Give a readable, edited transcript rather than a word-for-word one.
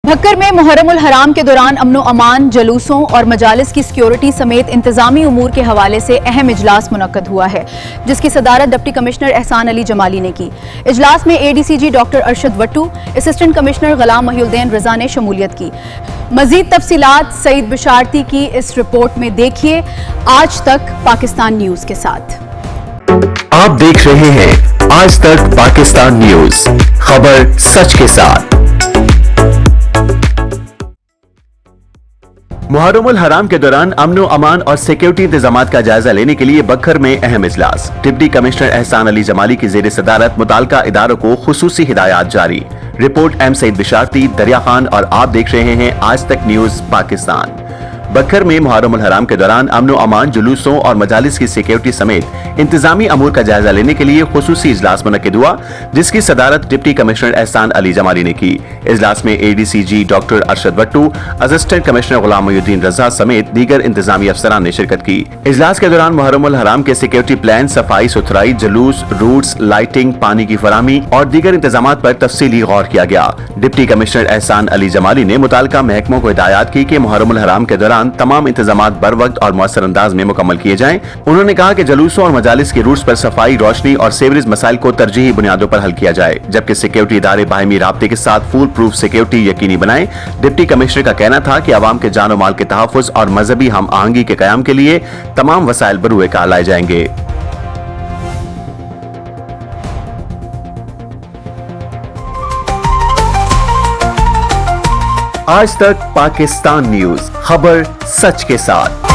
بھکر میں محرم الحرام کے دوران امن و امان، جلوسوں اور مجالس کی سیکیورٹی سمیت انتظامی امور کے حوالے سے اہم اجلاس منعقد ہوا ہے، جس کی صدارت ڈپٹی کمشنر احسان علی جمالی نے کی۔ اجلاس میں اے ڈی سی جی doctor Arshad وٹو، assistant commissioner Ghulam Mohi الدین رضا نے شمولیت کی۔ مزید تفصیلات سعید بشارتی کی اس رپورٹ میں دیکھیے۔ آج تک پاکستان نیوز کے ساتھ آپ دیکھ رہے ہیں آج تک پاکستان نیوز، خبر سچ کے ساتھ۔ محرم الحرام کے دوران امن و امان اور سیکیورٹی انتظامات کا جائزہ لینے کے لیے بکھر میں اہم اجلاس۔ ڈپٹی کمشنر احسان علی جمالی کی زیر صدارت متعلقہ اداروں کو خصوصی ہدایات جاری۔ رپورٹ ایم سعید بشارتی، دریا خان، اور آپ دیکھ رہے ہیں آج تک نیوز پاکستان۔ بکھر میں محرم الحرام کے دوران امن و امان، جلوسوں اور مجالس کی سیکیورٹی سمیت انتظامی امور کا جائزہ لینے کے لیے خصوصی اجلاس منعقد ہوا، جس کی صدارت ڈپٹی کمشنر احسان علی جمالی نے کی۔ اجلاس میں اے ڈی سی جی doctor Arshad وٹو، assistant commissioner Ghulam Mohi الدین رضا سمیت دیگر انتظامی افسران نے شرکت کی۔ اجلاس کے دوران محرم الحرام کے سیکیورٹی پلان، صفائی ستھرائی، جلوس، روٹس، لائٹنگ، پانی کی فراہمی اور دیگر انتظامات پر تفصیلی غور کیا گیا۔ ڈپٹی کمشنر احسان علی جمالی نے متعلقہ محکموں کو ہدایات کی کہ محرم الحرام کے دوران تمام انتظامات بر وقت اور مؤثر انداز میں مکمل کیے جائیں۔ انہوں نے کہا کہ جلوسوں اور مجالس کی روٹس پر صفائی، روشنی اور سیوریج مسائل کو ترجیحی بنیادوں پر حل کیا جائے، جبکہ سیکیورٹی ادارے باہمی رابطے کے ساتھ فول پروف سیکیورٹی یقینی بنائیں۔ ڈپٹی کمشنر کا کہنا تھا کہ عوام کے جان و مال کے تحفظ اور مذہبی ہم آہنگی کے قیام کے لیے تمام وسائل بروئے کار لائے جائیں گے۔ آج تک پاکستان نیوز، خبر سچ کے ساتھ۔